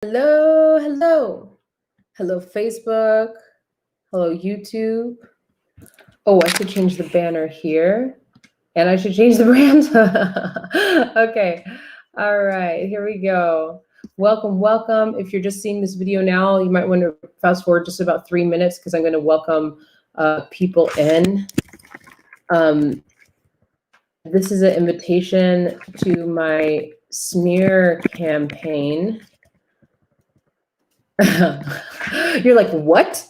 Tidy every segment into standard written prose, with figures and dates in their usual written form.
Hello, hello. Hello, Facebook. Hello, YouTube. Oh, I should change the banner here. And I should change the brand. Okay. All right, here we go. Welcome, welcome. If you're just seeing this video now, you might want to fast forward just about 3 minutes because I'm going to welcome people in. This is an invitation to my smear campaign. You're like, what?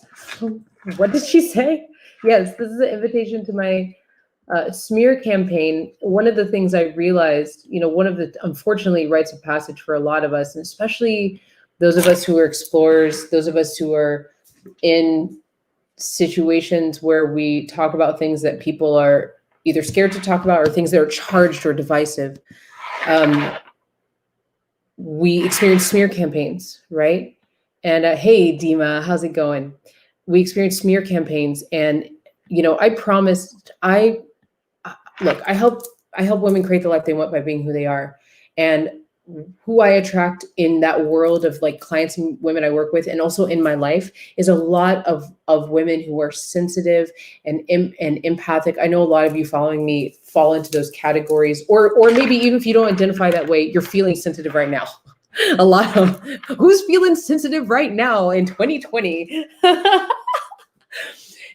What did she say? Yes, this is an invitation to my smear campaign. One of the things I realized, one of the, unfortunately, rites of passage for a lot of us, and especially those of us who are explorers, those of us who are in situations where we talk about things that people are either scared to talk about or things that are charged or divisive. We experience smear campaigns, right? And hey, Dima, how's it going? We experienced smear campaigns, and I promised. I help women create the life they want by being who they are, and who I attract in that world of like clients and women I work with, and also in my life, is a lot of women who are sensitive and empathic. I know a lot of you following me fall into those categories, or maybe even if you don't identify that way, you're feeling sensitive right now. A lot of who's feeling sensitive right now in 2020. And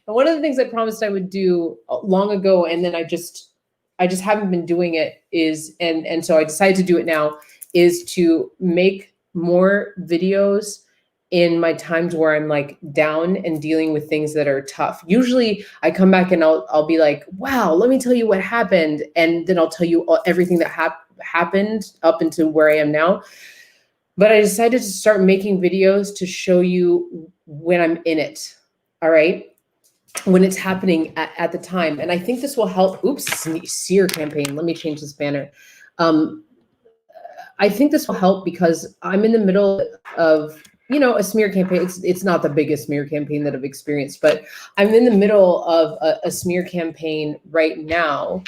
one of the things I promised I would do long ago, and then I just haven't been doing it, is, and so I decided to do it now, is to make more videos in my times where I'm like down and dealing with things that are tough. Usually I come back and I'll be like, wow, let me tell you what happened. And then I'll tell you everything that happened up until where I am now. But I decided to start making videos to show you when I'm in it, all right? When it's happening at the time. And I think this will help. Oops, Smear Campaign. Let me change this banner. I think this will help because I'm in the middle of, a smear campaign. It's not the biggest smear campaign that I've experienced, but I'm in the middle of a smear campaign right now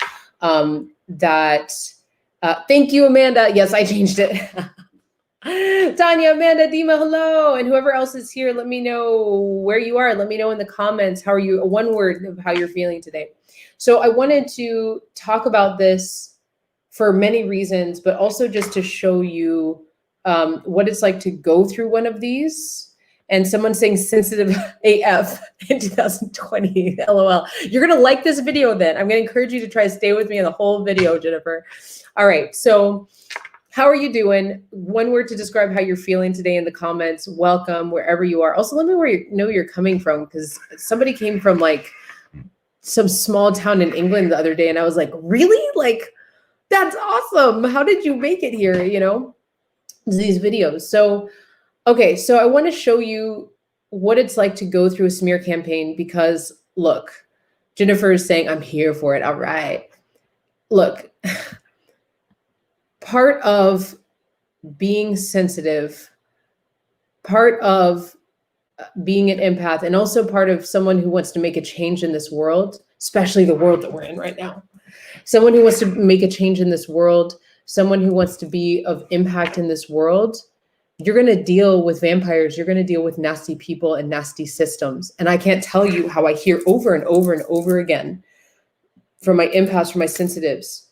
thank you, Amanda. Yes, I changed it. Tanya, Amanda, Dima, hello. And whoever else is here, let me know where you are. Let me know in the comments, how are you? One word of how you're feeling today. So I wanted to talk about this for many reasons, but also just to show you what it's like to go through one of these. And someone saying sensitive AF in 2020, LOL. You're gonna like this video then. I'm gonna encourage you to try to stay with me in the whole video, Jennifer. All right, so how are you doing? One word to describe how you're feeling today in the comments. Welcome wherever you are. Also, let me know where you're coming from, because somebody came from like some small town in England the other day, and I was like, really? Like, that's awesome. How did you make it here? These videos. So, okay, so I want to show you what it's like to go through a smear campaign, because look, Jennifer is saying, I'm here for it. All right. Look, part of being sensitive, part of being an empath, and also part of someone who wants to make a change in this world, especially the world that we're in right now. Someone who wants to make a change in this world, someone who wants to be of impact in this world, you're going to deal with vampires. You're going to deal with nasty people and nasty systems. And I can't tell you how I hear over and over and over again from my empaths, from my sensitives,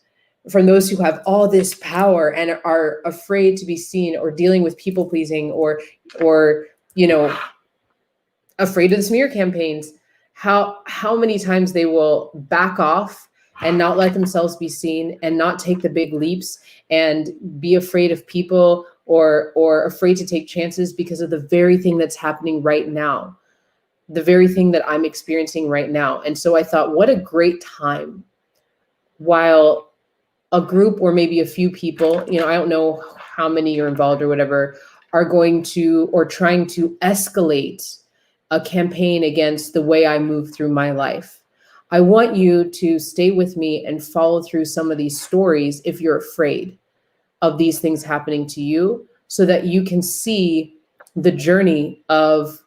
from those who have all this power and are afraid to be seen, or dealing with people pleasing, or afraid of the smear campaigns, how many times they will back off and not let themselves be seen, and not take the big leaps, and be afraid of people, or afraid to take chances because of the very thing that's happening right now, the very thing that I'm experiencing right now. And so I thought, what a great time, while a group or maybe a few people, I don't know how many are involved or whatever, are going to, or trying to escalate a campaign against the way I move through my life. I want you to stay with me and follow through some of these stories if you're afraid of these things happening to you, so that you can see the journey of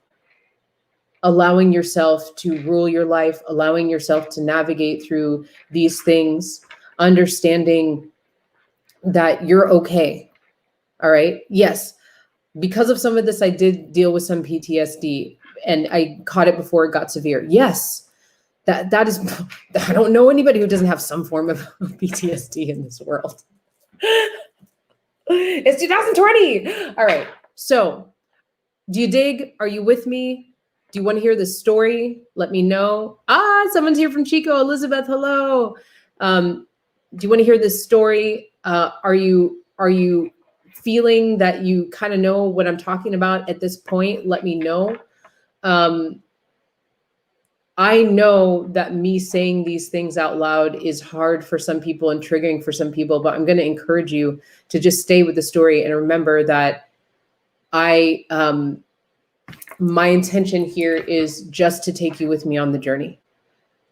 allowing yourself to rule your life, allowing yourself to navigate through these things, understanding that you're okay. All right. Yes. Because of some of this, I did deal with some PTSD, and I caught it before it got severe. Yes, that is, I don't know anybody who doesn't have some form of PTSD in this world. It's 2020. All right. So do you dig? Are you with me? Do you want to hear the story? Let me know. Someone's here from Chico. Elizabeth, hello. Do you want to hear this story? Are you feeling that you kind of know what I'm talking about at this point? Let me know. I know that me saying these things out loud is hard for some people and triggering for some people, but I'm going to encourage you to just stay with the story and remember that my intention here is just to take you with me on the journey.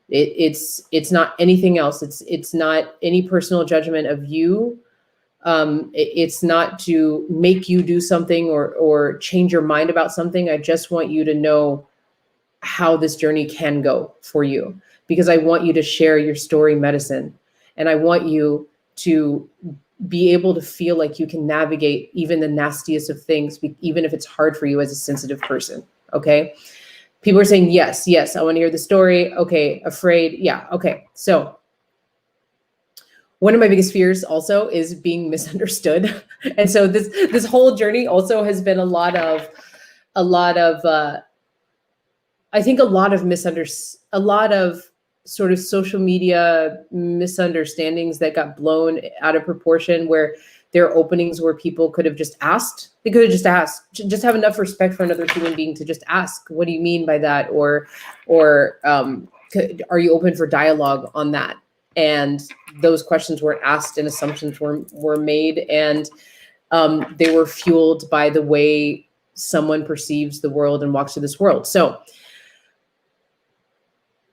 It's not anything else. It's not any personal judgment of you. It's not to make you do something or change your mind about something. I just want you to know how this journey can go for you, because I want you to share your story medicine, and I want you to be able to feel like you can navigate even the nastiest of things, even if it's hard for you as a sensitive person. Okay. People are saying, yes, I want to hear the story. Okay. Afraid. Yeah. Okay. So one of my biggest fears also is being misunderstood. And so this whole journey also has been a lot of I think a lot of sort of social media misunderstandings that got blown out of proportion, where there are openings where people could have just asked. They could have just asked, just have enough respect for another human being to just ask, what do you mean by that? Or are you open for dialogue on that? And those questions weren't asked and assumptions were made, and they were fueled by the way someone perceives the world and walks through this world. So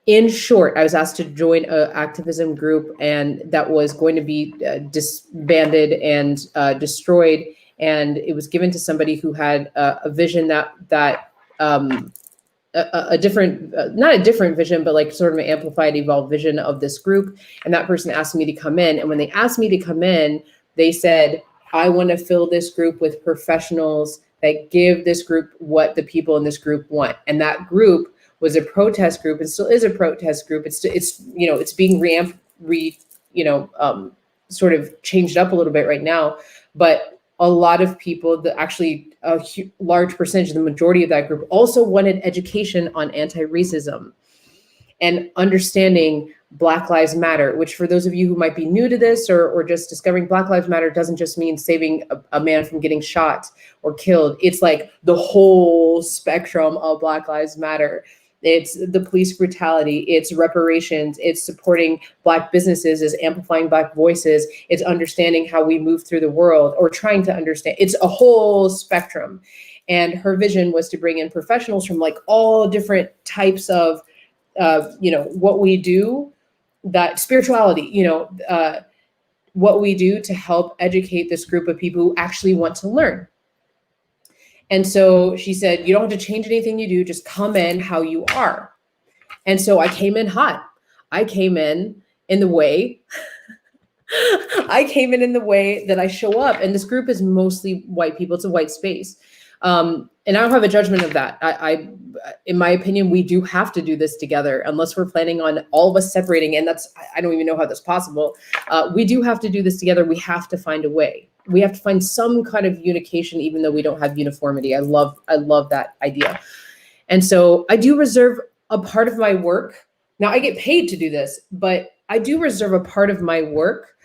in short, I was asked to join an activism group, and that was going to be disbanded and destroyed. And it was given to somebody who had a vision a different, not a different vision, but like sort of an amplified, evolved vision of this group. And that person asked me to come in. And when they asked me to come in, they said, I want to fill this group with professionals that give this group what the people in this group want. And that group was a protest group, and still is a protest group. It's being sort of changed up a little bit right now. But a lot of people, a large percentage, the majority of that group, also wanted education on anti-racism and understanding Black Lives Matter, which for those of you who might be new to this or just discovering Black Lives Matter doesn't just mean saving a man from getting shot or killed. It's like the whole spectrum of Black Lives Matter. It's the police brutality, it's reparations, it's supporting Black businesses, it's amplifying Black voices, it's understanding how we move through the world, or trying to understand. It's a whole spectrum. And her vision was to bring in professionals from like all different types of, what we do, that spirituality, what we do to help educate this group of people who actually want to learn. And so she said, you don't have to change anything you do, just come in how you are. And so I came in hot. I came in the way. I came in the way that I show up. And this group is mostly white people. It's a white space. And I don't have a judgment of that. In my opinion, we do have to do this together, unless we're planning on all of us separating. And I don't even know how that's possible. We do have to do this together. We have to find a way. We have to find some kind of unification, even though we don't have uniformity. I love that idea. And so I do reserve a part of my work. Now I get paid to do this, but I do reserve a part of my work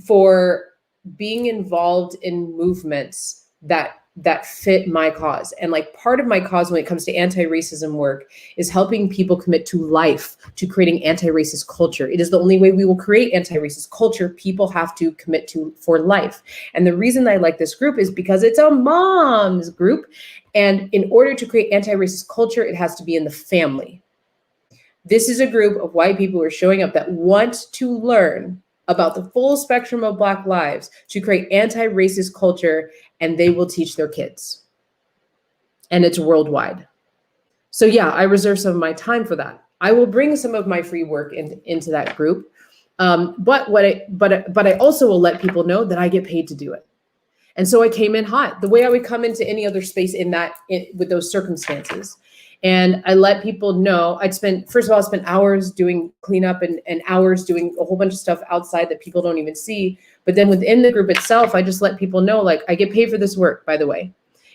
for being involved in movements that fit my cause. And like part of my cause when it comes to anti-racism work is helping people commit to life, to creating anti-racist culture. It is the only way we will create anti-racist culture. People have to commit to for life. And the reason I like this group is because it's a mom's group. And in order to create anti-racist culture, it has to be in the family. This is a group of white people who are showing up that want to learn about the full spectrum of Black lives to create anti-racist culture, and they will teach their kids. And it's worldwide. So yeah, I reserve some of my time for that. I will bring some of my free work into that group. But I also will let people know that I get paid to do it. And so I came in hot, the way I would come into any other space with those circumstances. And I let people know. First of all, I spent hours doing cleanup and hours doing a whole bunch of stuff outside that people don't even see. But then within the group itself, I just let people know, like, I get paid for this work, by the way.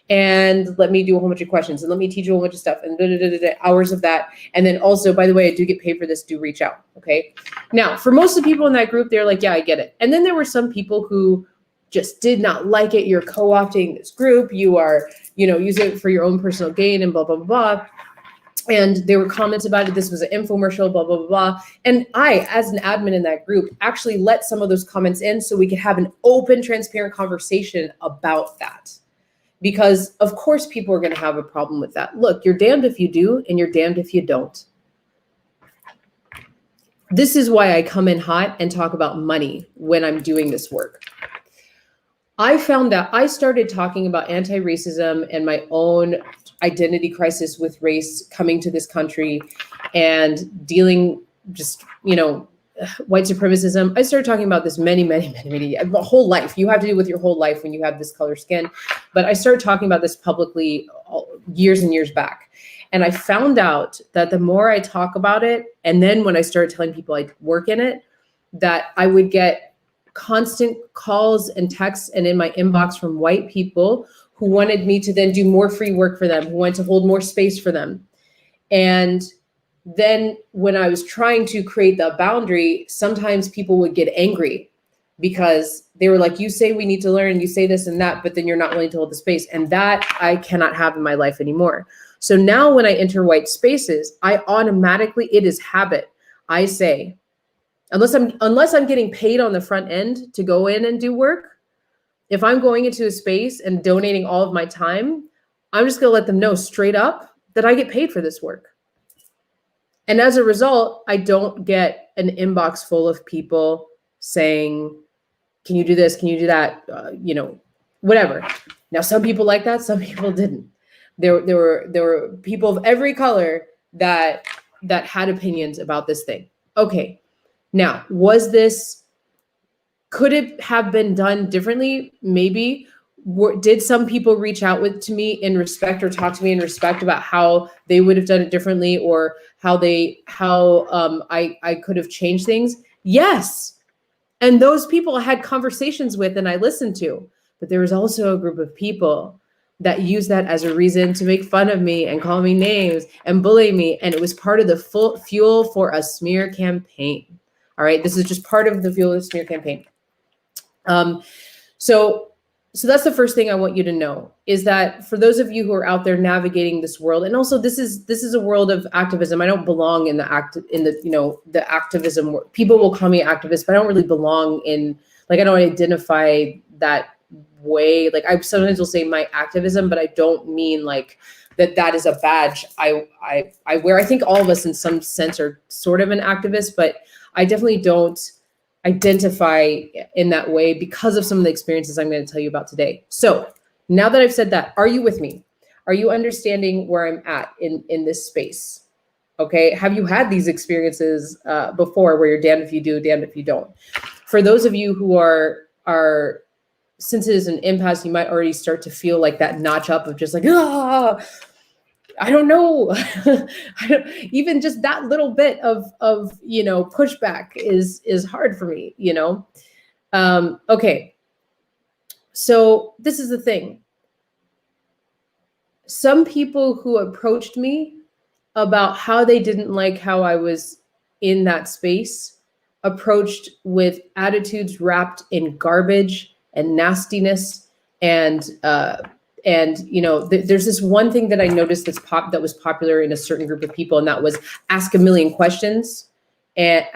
And let me do a whole bunch of questions and let me teach you a whole bunch of stuff and hours of that. And then also, by the way, I do get paid for this, do reach out, okay? Now, for most of the people in that group, they're like, yeah, I get it. And then there were some people who just did not like it. You're co-opting this group. You are, using it for your own personal gain and blah, blah, blah, blah. And there were comments about it. This was an infomercial, blah, blah, blah, blah. And I, as an admin in that group, actually let some of those comments in so we could have an open, transparent conversation about that. Because of course people are going to have a problem with that. Look, you're damned if you do, and you're damned if you don't. This is why I come in hot and talk about money when I'm doing this work. I found that I started talking about anti-racism and my own identity crisis with race coming to this country and dealing just, white supremacism. I started talking about this many, my whole life. You have to deal with your whole life when you have this color skin. But I started talking about this publicly years and years back. And I found out that the more I talk about it, and then when I started telling people I work in it, that I would get constant calls and texts and in my inbox from white people who wanted me to then do more free work for them, who wanted to hold more space for them. And then when I was trying to create the boundary, sometimes people would get angry because they were like, you say we need to learn, you say this and that, but then you're not willing to hold the space. And that I cannot have in my life anymore. So now when I enter white spaces, I automatically, it is habit. I say, unless I'm getting paid on the front end to go in and do work, if I'm going into a space and donating all of my time, I'm just going to let them know straight up that I get paid for this work. And as a result, I don't get an inbox full of people saying, can you do this? Can you do that? Whatever. Now, some people like that. Some people didn't. There were people of every color that had opinions about this thing. Okay. Now, could it have been done differently? Maybe. Did some people reach out to me in respect or talk to me in respect about how they would have done it differently or how I could have changed things? Yes. And those people I had conversations with and I listened to. But there was also a group of people that used that as a reason to make fun of me and call me names and bully me. And it was part of the full fuel for a smear campaign. All right. This is just part of the fuel of the smear campaign. So that's the first thing I want you to know is that for those of you who are out there navigating this world, and also this is a world of activism. I don't belong in the activism world. People will call me activist, but I don't really belong in, I don't identify that way. I sometimes will say my activism, but I don't mean that is a badge I wear. I think all of us in some sense are sort of an activist, but I definitely don't identify in that way because of some of the experiences I'm going to tell you about today. So now that I've said that, are you with me? Are you understanding where I'm at in this space? Okay. Have you had these experiences before where you're damned if you do, damned if you don't? For those of you who are sensitive and empaths, you might already start to feel like that notch up of just I don't know. Even just that little bit of pushback is hard for me, Okay. So this is the thing. Some people who approached me about how they didn't like how I was in that space approached with attitudes wrapped in garbage and nastiness and there's this one thing that I noticed that was popular in a certain group of people, and that was ask a million questions and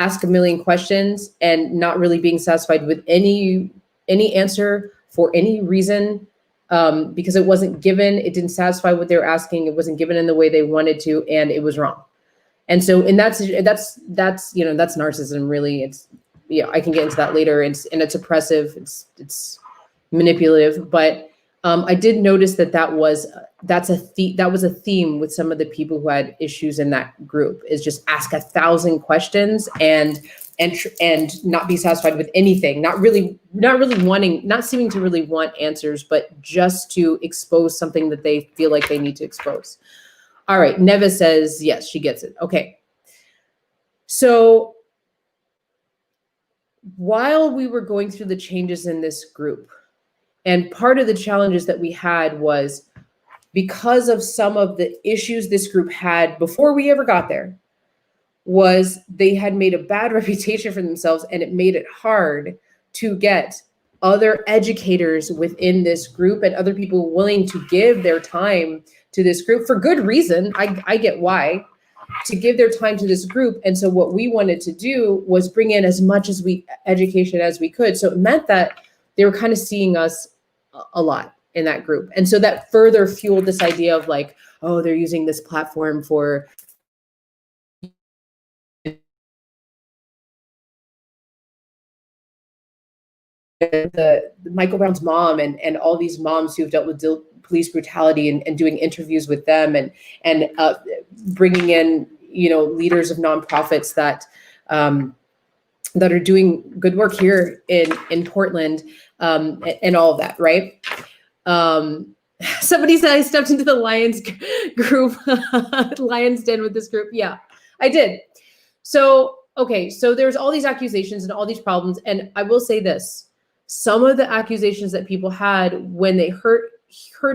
not really being satisfied with any answer for any reason, because it wasn't given. It didn't satisfy what they were asking. It wasn't given in the way they wanted to, and it was wrong. And so, that's narcissism. Really, it's I can get into that later. It's oppressive. It's manipulative, but. I did notice that was a theme with some of the people who had issues in that group, is just ask 1,000 questions and and not be satisfied with anything, not seeming to really want answers, but just to expose something that they feel like they need to expose. All right, Neva says, yes, she gets it. Okay. So while we were going through the changes in this group, and part of the challenges that we had was because of some of the issues this group had before we ever got there, was they had made a bad reputation for themselves, and it made it hard to get other educators within this group and other people willing to give their time to this group for good reason. I get why, to give their time to this group. And so what we wanted to do was bring in as much education as we could. So it meant that they were kind of seeing us a lot in that group. And so that further fueled this idea of like, oh, they're using this platform for the Michael Brown's mom and all these moms who've dealt with police brutality and doing interviews with them and bringing in, leaders of nonprofits that are doing good work here in Portland, and all of that, right? Somebody said I stepped into the Lions group, Lions Den with this group. Yeah, I did. So, okay, so there's all these accusations and all these problems. And I will say this, some of the accusations that people had when they heard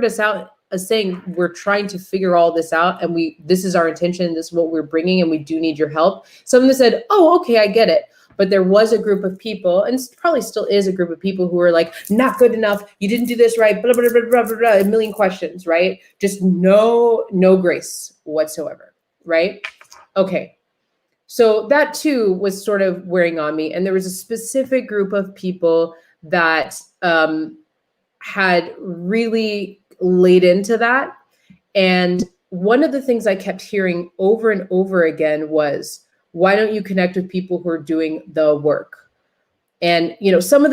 us out as saying, we're trying to figure all this out and this is our intention, this is what we're bringing, and we do need your help. Some of them said, oh, okay, I get it. But there was a group of people, and probably still is a group of people who are like, not good enough, you didn't do this right, blah, blah, blah, blah, blah, blah, a million questions, right? Just no grace whatsoever, right? Okay. So that too was sort of wearing on me. And there was a specific group of people that had really laid into that. And one of the things I kept hearing over and over again was, why don't you connect with people who are doing the work? And, some of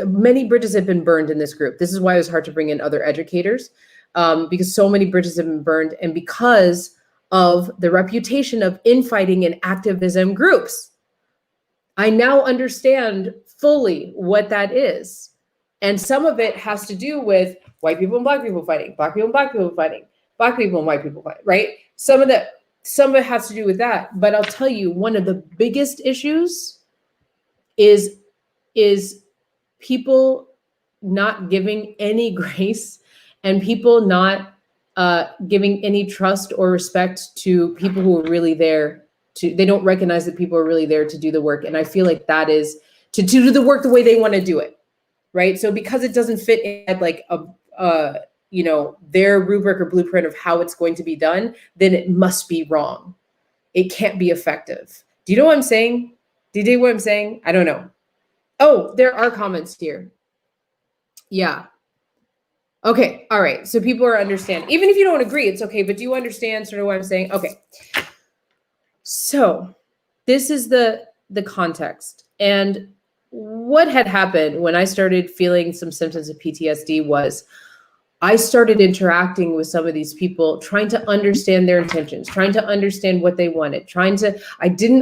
many bridges have been burned in this group. This is why it was hard to bring in other educators, because so many bridges have been burned, and because of the reputation of infighting in activism groups. I now understand fully what that is. And some of it has to do with white people and black people fighting, black people and black people fighting, black people and white people fighting, right? Some of it has to do with that. But I'll tell you, one of the biggest issues is people not giving any grace and people not giving any trust or respect to people who are really there they don't recognize that people are really there to do the work. And I feel like that is to do the work the way they want to do it, right? So because it doesn't fit in like their rubric or blueprint of how it's going to be done, then it must be wrong. It can't be effective. Do you know what I'm saying? Do you dig what I'm saying? I don't know. Oh, there are comments here. Yeah. Okay. All right. So people are understanding. Even if you don't agree, it's okay. But do you understand sort of what I'm saying? Okay. So this is the context. And what had happened when I started feeling some symptoms of PTSD was I started interacting with some of these people, trying to understand their intentions, trying to understand what they wanted, I did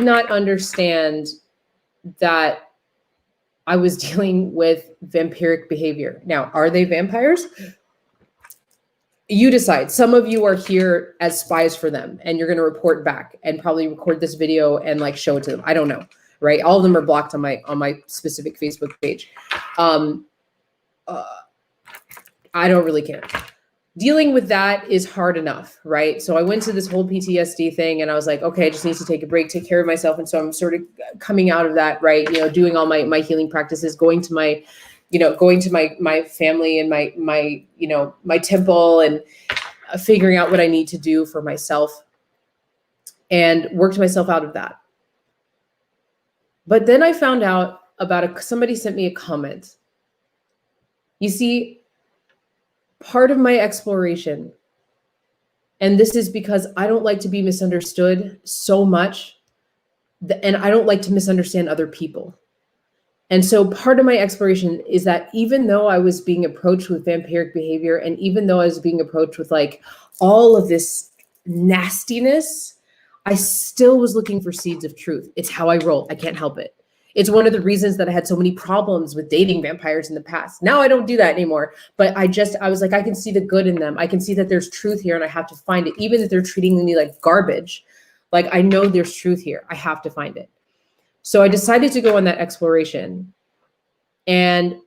not understand that I was dealing with vampiric behavior. Now, are they vampires? You decide. Some of you are here as spies for them, and you're going to report back and probably record this video and like show it to them. I don't know, right? All of them are blocked on my specific Facebook page. I don't really care. Dealing with that is hard enough, right? So I went to this whole PTSD thing and I was like, okay, I just need to take a break, take care of myself. And so I'm sort of coming out of that, right? Doing all my healing practices, going to my family and my temple and figuring out what I need to do for myself and worked myself out of that. But then I found out about somebody sent me a comment. You see, part of my exploration, and this is because I don't like to be misunderstood so much, and I don't like to misunderstand other people. And so part of my exploration is that even though I was being approached with vampiric behavior, and even though I was being approached with like all of this nastiness, I still was looking for seeds of truth. It's how I roll. I can't help it. It's one of the reasons that I had so many problems with dating vampires in the past. Now I don't do that anymore. But I was like, I can see the good in them. I can see that there's truth here and I have to find it. Even if they're treating me like garbage, like I know there's truth here. I have to find it. So I decided to go on that exploration. And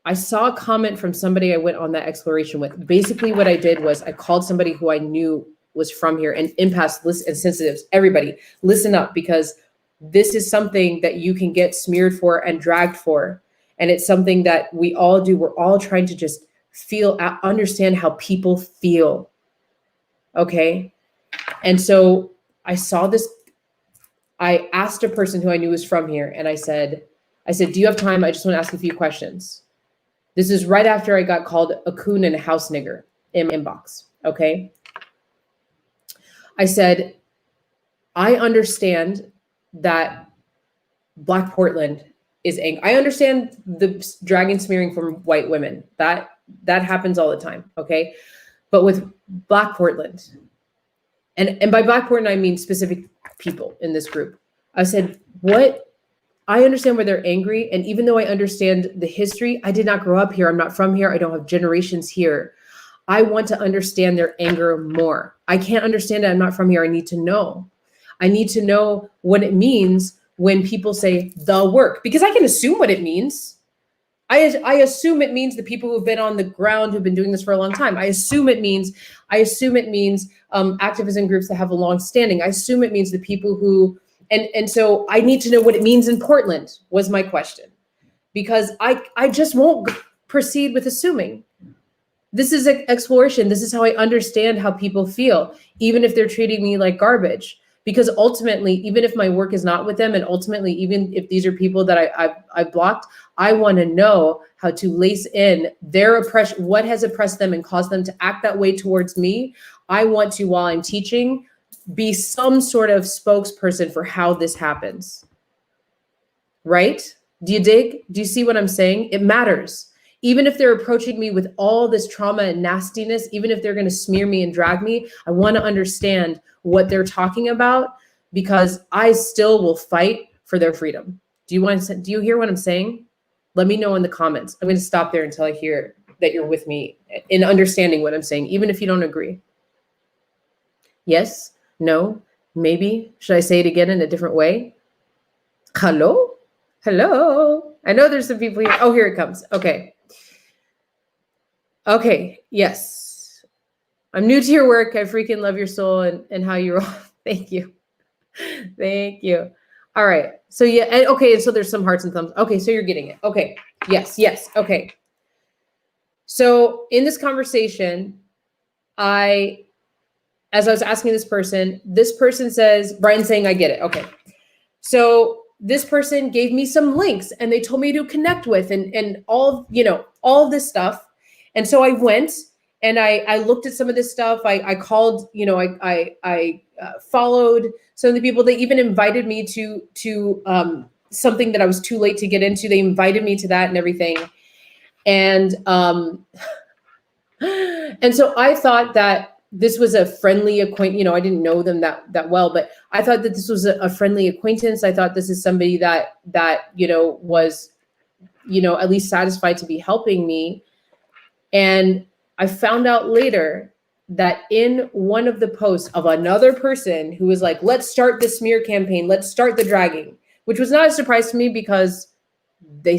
I saw a comment from somebody I went on that exploration with. Basically what I did was I called somebody who I knew was from here, and empaths and sensitives, everybody listen up, because this is something that you can get smeared for and dragged for. And it's something that we all do. We're all trying to just understand how people feel. Okay. And so I saw this, I asked a person who I knew was from here, and I said, do you have time? I just want to ask a few questions. This is right after I got called a coon and a house nigger in my inbox. Okay. I said, I understand that Black Portland is angry. I understand the dragon smearing from white women. That happens all the time, okay? But with Black Portland, and by Black Portland, I mean specific people in this group. I said, I understand where they're angry. And even though I understand the history, I did not grow up here. I'm not from here. I don't have generations here. I want to understand their anger more. I can't understand it. I'm not from here. I need to know. I need to know what it means when people say the work, because I can assume what it means. I assume it means the people who've been on the ground, who've been doing this for a long time. I assume it means activism groups that have a long standing. I assume it means the people who, and so I need to know what it means in Portland was my question, because I just won't proceed with assuming. This is an exploration. This is how I understand how people feel, even if they're treating me like garbage. Because ultimately, even if my work is not with them, and ultimately, even if these are people that I've blocked, I want to know how to lace in their oppression, what has oppressed them and caused them to act that way towards me. I want to, while I'm teaching, be some sort of spokesperson for how this happens. Right? Do you dig? Do you see what I'm saying? It matters. Even if they're approaching me with all this trauma and nastiness, even if they're going to smear me and drag me, I want to understand what they're talking about, because I still will fight for their freedom. Do you hear what I'm saying? Let me know in the comments. I'm going to stop there until I hear that you're with me in understanding what I'm saying, even if you don't agree. Yes, no, maybe. Should I say it again in a different way? Hello? Hello? I know there's some people here. Oh, here it comes. Okay. Okay, yes. I'm new to your work. I freaking love your soul and how you roll. Thank you. Thank you. All right. So yeah, and okay, and so there's some hearts and thumbs. Okay, so you're getting it. Okay. Yes, yes. Okay. So in this conversation, as I was asking this person says, Brian's saying, I get it. Okay. So this person gave me some links and they told me to connect with and all, all this stuff. And so I went and I looked at some of this stuff. I called, I followed some of the people. They even invited me to something that I was too late to get into. They invited me to that and everything. And so I thought that this was a friendly acquaintance. I didn't know them that well, but I thought that this was a friendly acquaintance. I thought this is somebody that was, at least satisfied to be helping me. And I found out later that in one of the posts of another person who was like, let's start the smear campaign, let's start the dragging, which was not a surprise to me because they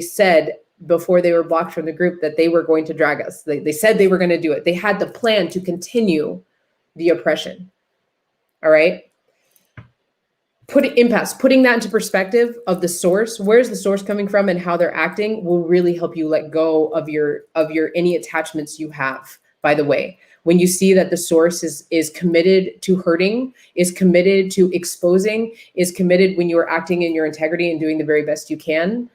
said before they were blocked from the group that they were going to drag us. They said they were going to do it. They had the plan to continue the oppression. All right. Putting that into perspective of the source, where's the source coming from and how they're acting will really help you let go of your any attachments you have, by the way. When you see that the source is committed to hurting, is committed to exposing, is committed when you are acting in your integrity and doing the very best you can,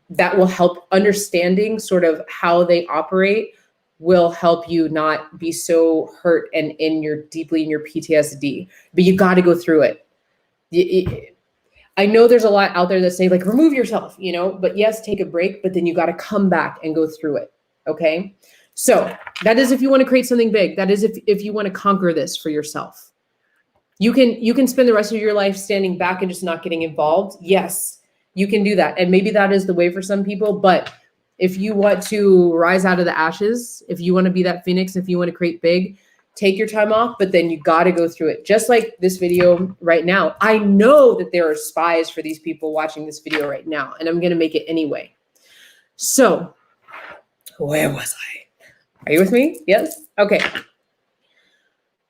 that will help. Understanding sort of how they operate will help you not be so hurt and deeply in your PTSD. But you got to go through it. I know there's a lot out there that say like, remove yourself, but yes, take a break, but then you got to come back and go through it. Okay. So that is if you want to create something big. That is if you want to conquer this for yourself. You can spend the rest of your life standing back and just not getting involved. Yes, you can do that. And maybe that is the way for some people, but if you want to rise out of the ashes, if you want to be that phoenix, if you want to create big, take your time off, but then you got to go through it. Just like this video right now. I know that there are spies for these people watching this video right now, and I'm going to make it anyway. So where was I? Are you with me? Yes? Okay.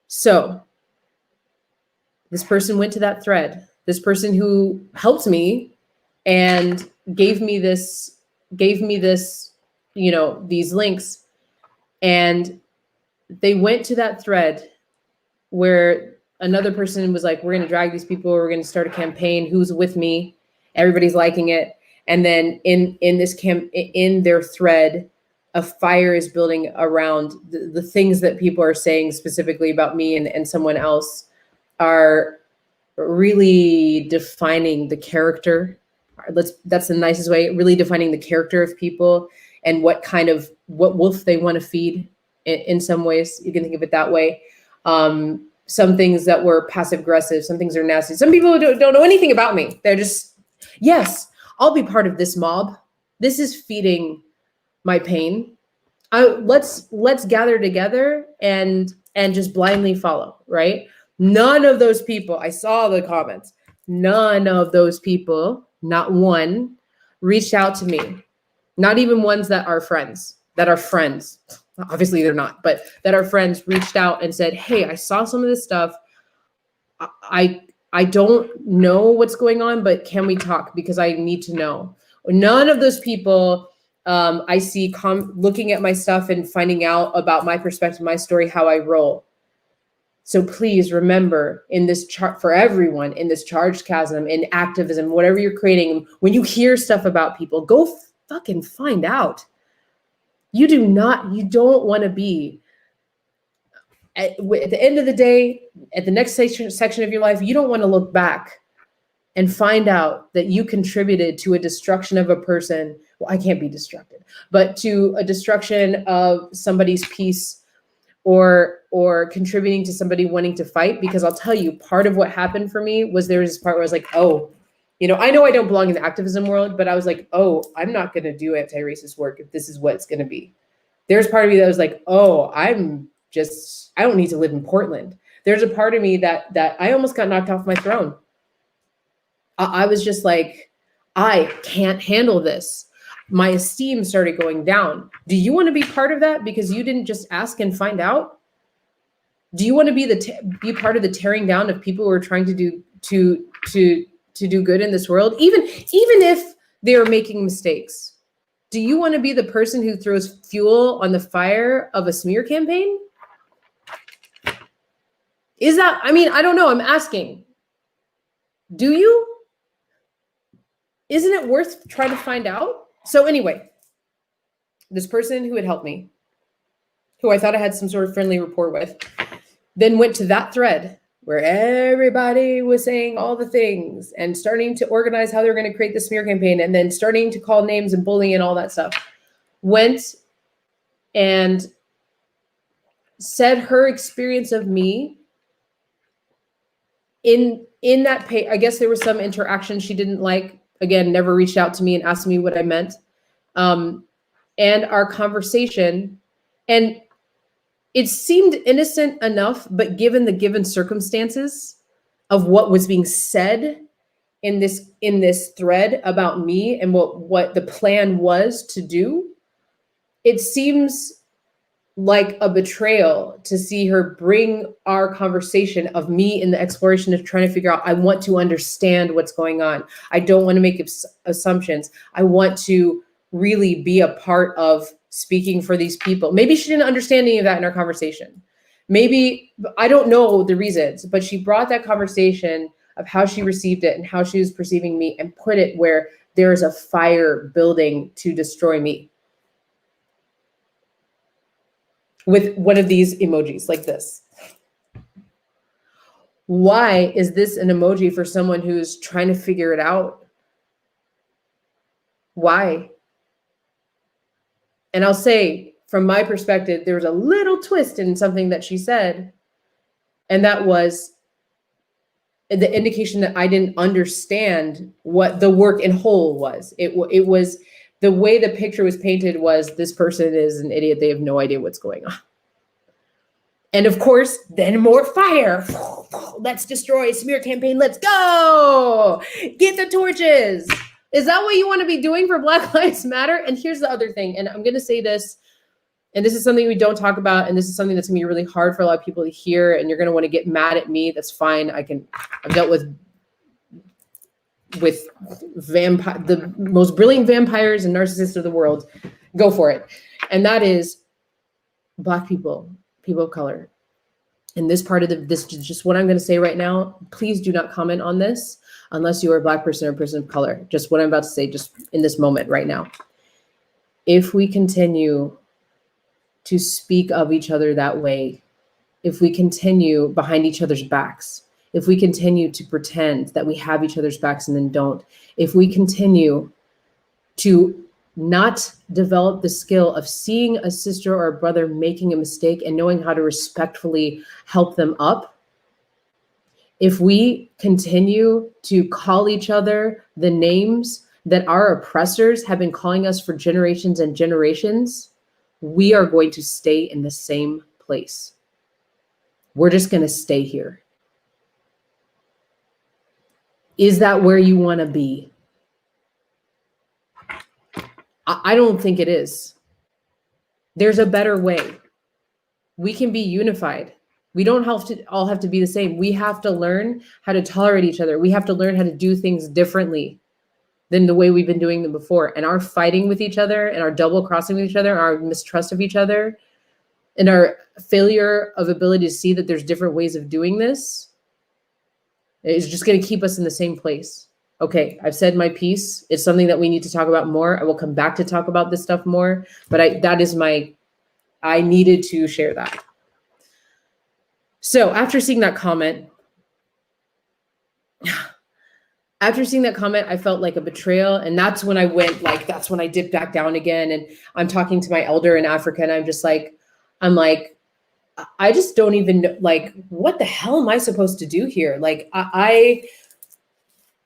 So this person went to that thread. This person who helped me and gave me this, you know, these links, and they went to that thread where another person was like, we're going to drag these people. We're going to start a campaign. Who's with me? Everybody's liking it. And then in their thread, a fire is building around the things that people are saying specifically about me and someone else are really defining the character. That's the nicest way, really defining the character of people and what wolf they want to feed in some ways. You can think of it that way. Some things that were passive aggressive, some things are nasty. Some people don't know anything about me. They're just, yes, I'll be part of this mob. This is feeding my pain. Let's gather together and just blindly follow, right? None of those people, I saw the comments, none of those people, not one, reached out to me. Not even ones that are friends. Obviously they're not, but that are friends reached out and said, hey, I saw some of this stuff. I don't know what's going on, but can we talk? Because I need to know. None of those people I see looking at my stuff and finding out about my perspective, my story, how I roll. So please remember, in this chart, for everyone in this charged chasm, in activism, whatever you're creating, when you hear stuff about people, go fucking find out. You don't want to be at the end of the day, at the next section of your life, you don't want to look back and find out that you contributed to a destruction of a person. Well, I can't be destructed, but to a destruction of somebody's peace, or contributing to somebody wanting to fight. Because I'll tell you, part of what happened for me was there was this part where I was like, oh, you know I don't belong in the activism world, but I was like, oh, I'm not going to do anti-racist work if this is what it's going to be. There's part of me that was like, oh, I don't need to live in Portland. There's a part of me that I almost got knocked off my throne. I was just like, I can't handle this. My esteem started going down. Do you want to be part of that because you didn't just ask and find out? Do you want to be part of the tearing down of people who are trying to do good in this world, even if they are making mistakes? Do you want to be the person who throws fuel on the fire of a smear campaign? Is that, I mean, I don't know. I'm asking. Do you? Isn't it worth trying to find out? So anyway, this person who had helped me, who I thought I had some sort of friendly rapport with, then went to that thread where everybody was saying all the things and starting to organize how they're going to create the smear campaign, and then starting to call names and bullying and all that stuff. Went and said her experience of me in that page. I guess there was some interaction she didn't like. Again, never reached out to me and asked me what I meant. And our conversation, and it seemed innocent enough, but given the given circumstances of what was being said in this thread about me and what the plan was to do, it seems like a betrayal to see her bring our conversation of me in the exploration of trying to figure out, I want to understand what's going on. I don't want to make assumptions. I want to really be a part of speaking for these people. Maybe she didn't understand any of that in our conversation. Maybe, I don't know the reasons, but she brought that conversation of how she received it and how she was perceiving me and put it where there is a fire building to destroy me. With one of these emojis like this. Why is this an emoji for someone who's trying to figure it out? Why? And I'll say, from my perspective, there was a little twist in something that she said. And that was, the indication that I didn't understand what the work in whole was. It was the way the picture was painted was this person is an idiot. They have no idea what's going on. And of course, then more fire. Let's destroy Smear Campaign. Let's go. Get the torches. Is that what you want to be doing for Black Lives Matter? And here's the other thing. And I'm going to say this, and this is something we don't talk about. And this is something that's going to be really hard for a lot of people to hear. And you're going to want to get mad at me. That's fine. I've dealt with the most brilliant vampires and narcissists of the world. Go for it. And that is Black people, people of color. And this part of this is just what I'm going to say right now. Please do not comment on this unless you are a Black person or person of color. Just what I'm about to say, just in this moment right now. If we continue to speak of each other that way, if we continue behind each other's backs, if we continue to pretend that we have each other's backs and then don't, if we continue to not develop the skill of seeing a sister or a brother making a mistake and knowing how to respectfully help them up, if we continue to call each other the names that our oppressors have been calling us for generations and generations, we are going to stay in the same place. We're just going to stay here. Is that where you want to be? I don't think it is. There's a better way. We can be unified. We don't all have to be the same. We have to learn how to tolerate each other. We have to learn how to do things differently than the way we've been doing them before. And our fighting with each other and our double crossing with each other, our mistrust of each other, and our failure of ability to see that there's different ways of doing this is just going to keep us in the same place. Okay, I've said my piece. It's something that we need to talk about more. I will come back to talk about this stuff more, but I needed to share that. So after seeing that comment, I felt like a betrayal. And that's when that's when I dipped back down again. And I'm talking to my elder in Africa, and I'm like, I just don't even know, like, what the hell am I supposed to do here? Like,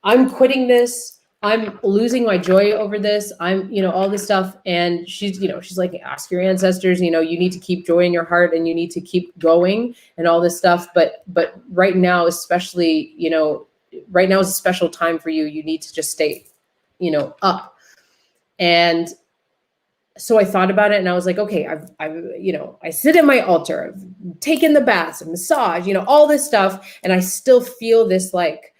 I'm quitting this. I'm losing my joy over this. I'm, all this stuff. And she's like, ask your ancestors, you need to keep joy in your heart and you need to keep going and all this stuff. But right now, especially, right now is a special time for you. You need to just stay, up. And so I thought about it and I was like, okay, I sit at my altar, I've taken the baths, massage, all this stuff. And I still feel this like,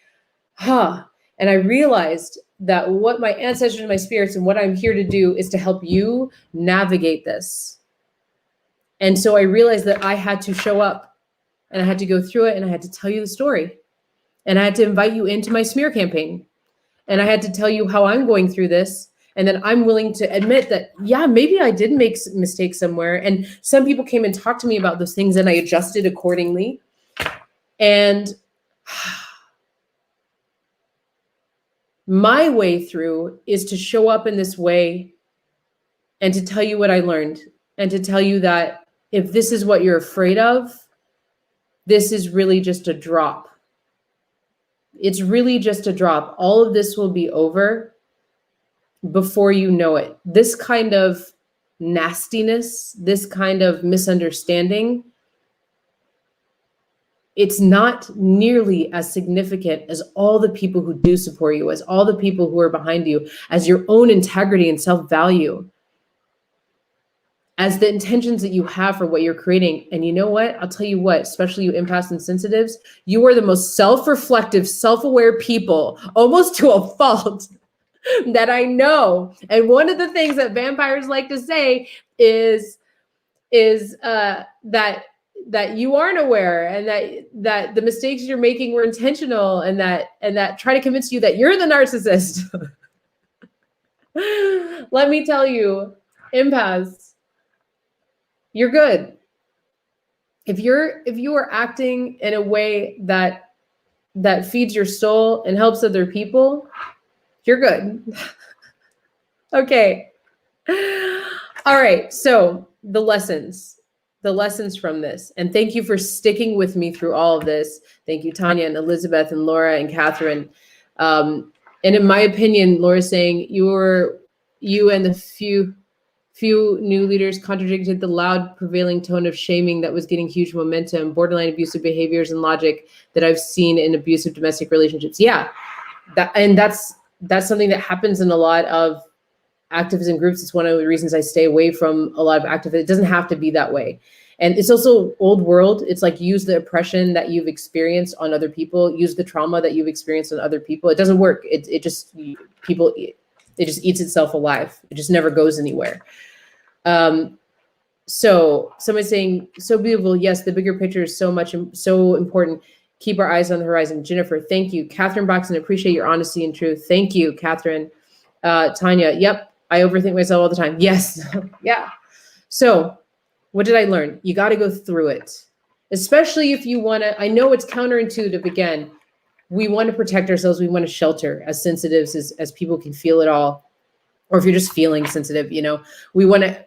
and I realized that what my ancestors and my spirits and what I'm here to do is to help you navigate this. And so I realized that I had to show up and I had to go through it and I had to tell you the story. And I had to invite you into my smear campaign. And I had to tell you how I'm going through this. And then I'm willing to admit that, yeah, maybe I did make mistakes somewhere. And some people came and talked to me about those things and I adjusted accordingly. And my way through is to show up in this way and to tell you what I learned and to tell you that if this is what you're afraid of, this is really just a drop. It's really just a drop. All of this will be over before you know it. This kind of nastiness, this kind of misunderstanding, it's not nearly as significant as all the people who do support you, as all the people who are behind you, as your own integrity and self-value, as the intentions that you have for what you're creating. And you know what? I'll tell you what, especially you empaths and sensitives, you are the most self-reflective, self-aware people, almost to a fault, that I know. And one of the things that vampires like to say is that you aren't aware and that the mistakes you're making were intentional and that try to convince you that you're the narcissist. Let me tell you, empaths, you're good. If you are acting in a way that feeds your soul and helps other people, you're good. Okay. All right. So the lessons. the lessons from this. And thank you for sticking with me through all of this. Thank you, Tanya and Elizabeth and Laura and Catherine. And in my opinion, Laura's saying you and the few new leaders contradicted the loud prevailing tone of shaming that was getting huge momentum, borderline abusive behaviors and logic that I've seen in abusive domestic relationships. Yeah, that's something that happens in a lot of activism groups. It's one of the reasons I stay away from a lot of activism. It doesn't have to be that way. And it's also old world. It's like use the oppression that you've experienced on other people, use the trauma that you've experienced on other people. It doesn't work. It just eats itself alive. It just never goes anywhere. So somebody's saying, so beautiful. Yes, the bigger picture is so important. Keep our eyes on the horizon. Jennifer, thank you. Catherine Boxon, appreciate your honesty and truth. Thank you, Catherine. Tanya, yep, I overthink myself all the time. Yes, yeah. So what did I learn? You got to go through it, especially if you want to. I know it's counterintuitive. Again, we want to protect ourselves. We want to shelter as sensitives as people can feel it all. Or if you're just feeling sensitive, we want to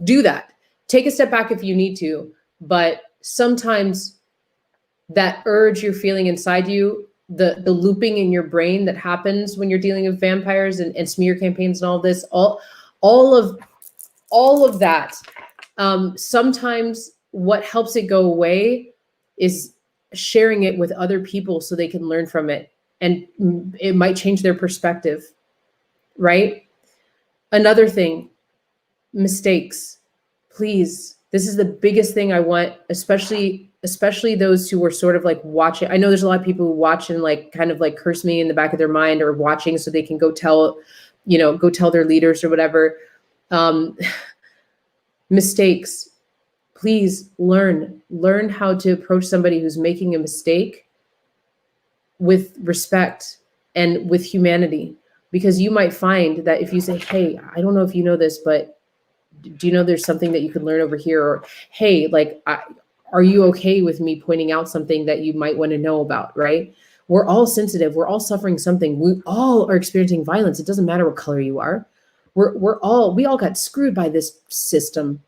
do that. Take a step back if you need to. But sometimes that urge you're feeling inside you, the looping in your brain that happens when you're dealing with vampires and smear campaigns and all this, all of that. Sometimes what helps it go away is sharing it with other people so they can learn from it, and it might change their perspective, right? Another thing, mistakes, please. This is the biggest thing I want, especially those who were sort of like watching. I know there's a lot of people who watch and like kind of like curse me in the back of their mind, or watching so they can go tell their leaders or whatever. Mistakes, please learn how to approach somebody who's making a mistake with respect and with humanity, because you might find that if you say, hey, I don't know if you know this, but do you know there's something that you could learn over here? Or, hey, like, are you okay with me pointing out something that you might want to know about, right? We're all sensitive. We're all suffering something. We all are experiencing violence. It doesn't matter what color you are. We all got screwed by this system.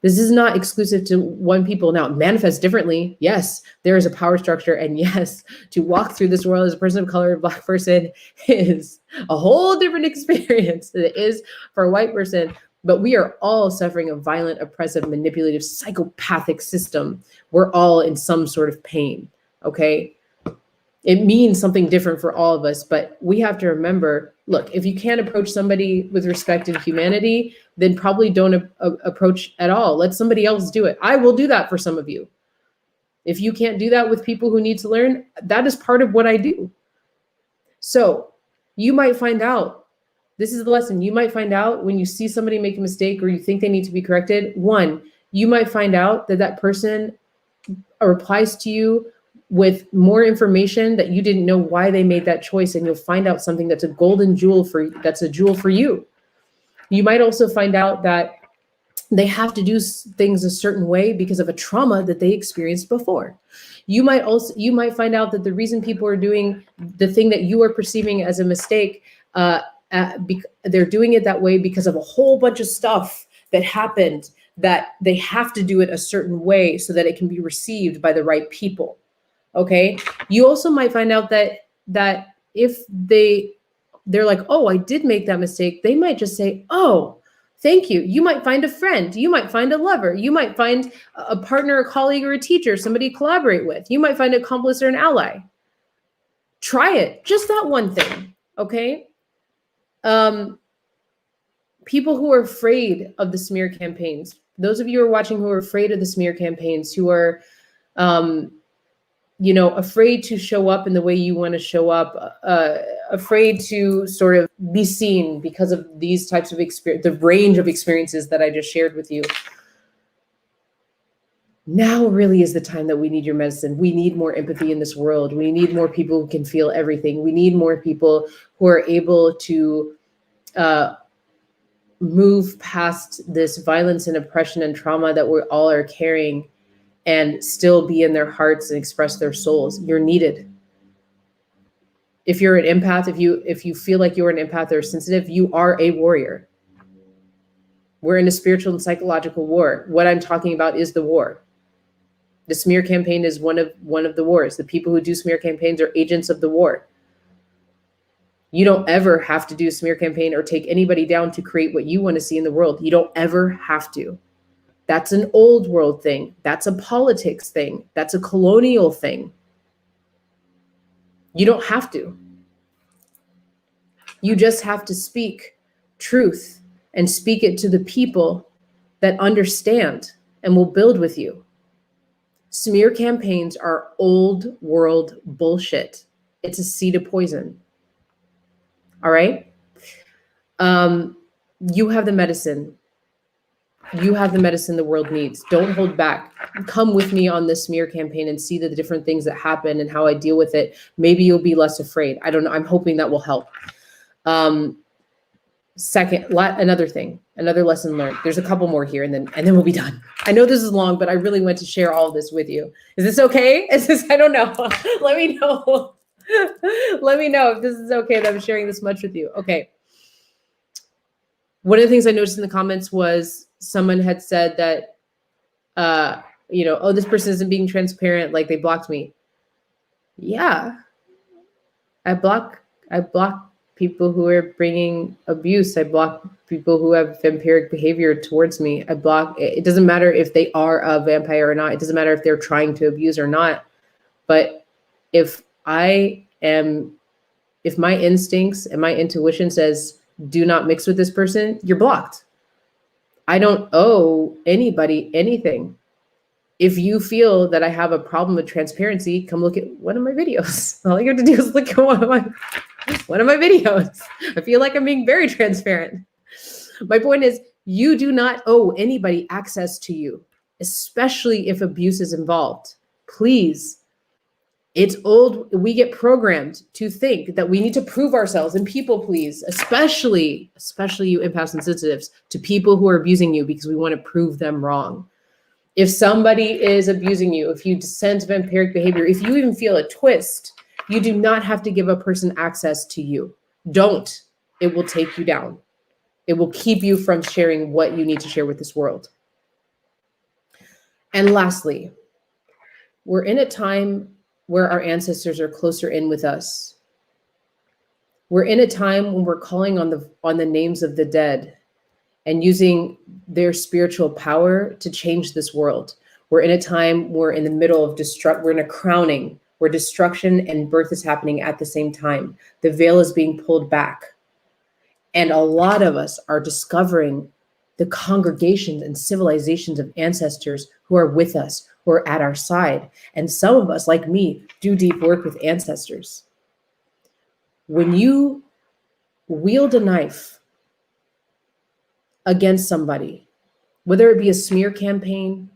This is not exclusive to one people. Now, it manifests differently. Yes, there is a power structure. And yes, to walk through this world as a person of color, a Black person, is a whole different experience than it is for a white person. But we are all suffering a violent, oppressive, manipulative, psychopathic system. We're all in some sort of pain, okay? It means something different for all of us, but we have to remember, look, if you can't approach somebody with respect and humanity, then probably don't approach at all. Let somebody else do it. I will do that for some of you. If you can't do that with people who need to learn, that is part of what I do. So you might find out, this is the lesson, you might find out when you see somebody make a mistake or you think they need to be corrected, one, you might find out that person replies to you with more information that you didn't know why they made that choice, and you'll find out something that's a golden jewel that's a jewel for you. You might also find out that they have to do things a certain way because of a trauma that they experienced before. You might find out that the reason people are doing the thing that you are perceiving as a mistake, they're doing it that way because of a whole bunch of stuff that happened, that they have to do it a certain way so that it can be received by the right people. Okay. You also might find out that if they're like, oh, I did make that mistake, they might just say, oh, thank you. You might find a friend. You might find a lover. You might find a partner, a colleague, or a teacher, somebody to collaborate with. You might find an accomplice or an ally. Try it. Just that one thing. Okay. People who are afraid of the smear campaigns, those of you who are watching who are afraid of the smear campaigns, who are, afraid to show up in the way you want to show up, afraid to sort of be seen because of these types of experience, the range of experiences that I just shared with you. Now really is the time that we need your medicine. We need more empathy in this world. We need more people who can feel everything. We need more people who are able to move past this violence and oppression and trauma that we all are carrying, and still be in their hearts and express their souls. You're needed. If you're an empath, if you feel like you're an empath or sensitive, you are a warrior. We're in a spiritual and psychological war. What I'm talking about is the war. The smear campaign is one of the wars. The people who do smear campaigns are agents of the war. You don't ever have to do a smear campaign or take anybody down to create what you want to see in the world. You don't ever have to. That's an old world thing. That's a politics thing. That's a colonial thing. You don't have to. You just have to speak truth and speak it to the people that understand and will build with you. Smear campaigns are old world bullshit. It's a seed of poison. All right? You have the medicine. You have the medicine the world needs. Don't hold back. Come with me on this smear campaign and see the different things that happen and how I deal with it. Maybe you'll be less afraid. I don't know. I'm hoping that will help. Second, another thing, another lesson learned. There's a couple more here and then we'll be done. I know this is long, but I really want to share all of this with you. Is this okay? Is this, I don't know. Let me know. Let me know if this is okay that I'm sharing this much with you. Okay. One of the things I noticed in the comments was someone had said that, oh, this person isn't being transparent. Like they blocked me. Yeah. I block people who are bringing abuse. I block people who have vampiric behavior towards me. I block, it doesn't matter if they are a vampire or not. It doesn't matter if they're trying to abuse or not. But if my instincts and my intuition says, do not mix with this person, you're blocked. I don't owe anybody anything. If you feel that I have a problem with transparency, come look at one of my videos. All you have to do is look at one of my videos. I feel like I'm being very transparent. My point is, you do not owe anybody access to you, especially if abuse is involved. Please. It's old. We get programmed to think that we need to prove ourselves and people please, especially you empaths and sensitives, to people who are abusing you because we want to prove them wrong. If somebody is abusing you, if you sense vampiric behavior, if you even feel a twist, you do not have to give a person access to you. Don't. It will take you down. It will keep you from sharing what you need to share with this world. And lastly, we're in a time where our ancestors are closer in with us. We're in a time when we're calling on the names of the dead and using their spiritual power to change this world. We're in a time we're in the middle of we're in a crowning where destruction and birth is happening at the same time. The veil is being pulled back. And a lot of us are discovering the congregations and civilizations of ancestors who are with us, who are at our side. And some of us, like me, do deep work with ancestors. When you wield a knife against somebody, whether it be a smear campaign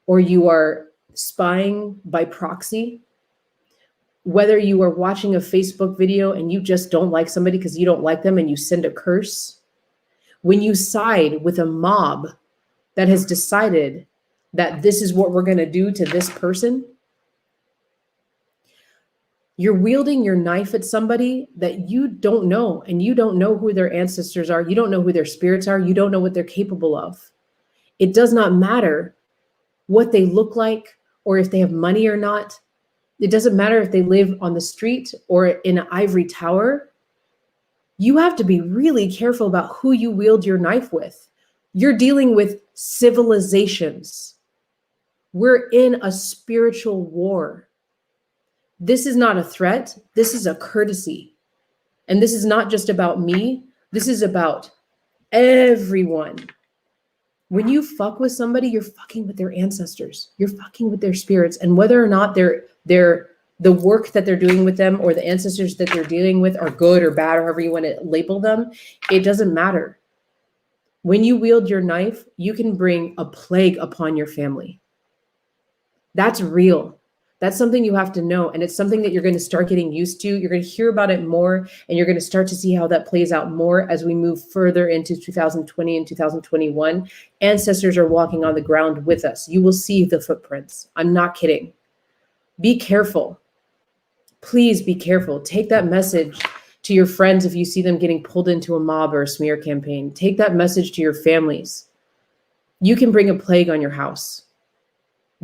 or you are spying by proxy, whether you are watching a Facebook video and you just don't like somebody because you don't like them and you send a curse, when you side with a mob that has decided that this is what we're going to do to this person, you're wielding your knife at somebody that you don't know, and you don't know who their ancestors are. You don't know who their spirits are. You don't know what they're capable of. It does not matter what they look like or if they have money or not. It doesn't matter if they live on the street or in an ivory tower. You have to be really careful about who you wield your knife with. You're dealing with civilizations. We're in a spiritual war. This is not a threat. This is a courtesy. And this is not just about me. This is about everyone. When you fuck with somebody, you're fucking with their ancestors. You're fucking with their spirits. And whether or not the work that they're doing with them or the ancestors that they're dealing with are good or bad, or however you want to label them, it doesn't matter. When you wield your knife, you can bring a plague upon your family. That's real. That's something you have to know. And it's something that you're going to start getting used to. You're going to hear about it more, and you're going to start to see how that plays out more as we move further into 2020 and 2021. Ancestors are walking on the ground with us. You will see the footprints. I'm not kidding. Be careful. Please be careful. Take that message to your friends if you see them getting pulled into a mob or a smear campaign. Take that message to your families. You can bring a plague on your house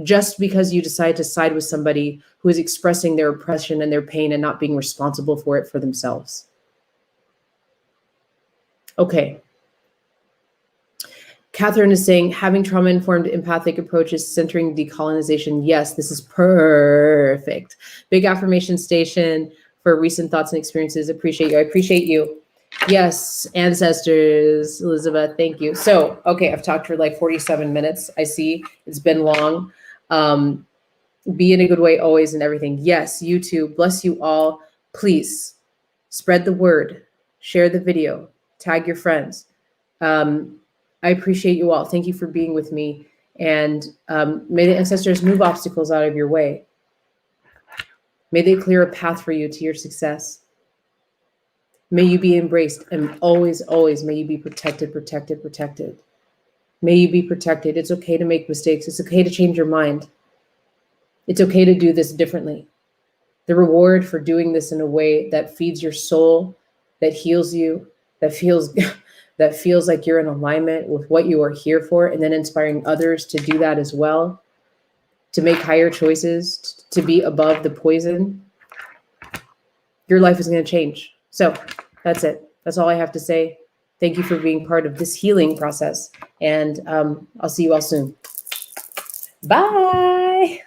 just because you decide to side with somebody who is expressing their oppression and their pain and not being responsible for it for themselves. Okay. Catherine is saying, having trauma-informed empathic approaches centering decolonization. Yes, this is perfect. Big affirmation station for recent thoughts and experiences. Appreciate you. I appreciate you. Yes, ancestors, Elizabeth, thank you. So, okay, I've talked for like 47 minutes. I see it's been long. Be in a good way always and everything. Yes, you too. Bless you all. Please spread the word. Share the video. Tag your friends. I appreciate you all. Thank you for being with me. And may the ancestors move obstacles out of your way. May they clear a path for you to your success. May you be embraced, and always, always may you be protected, protected, protected. May you be protected. It's okay to make mistakes. It's okay to change your mind. It's okay to do this differently. The reward for doing this in a way that feeds your soul, that heals you, that feels like you're in alignment with what you are here for, and then inspiring others to do that as well, to make higher choices, to be above the poison. Your life is going to change. So that's it. That's all I have to say. Thank you for being part of this healing process. And I'll see you all soon. Bye.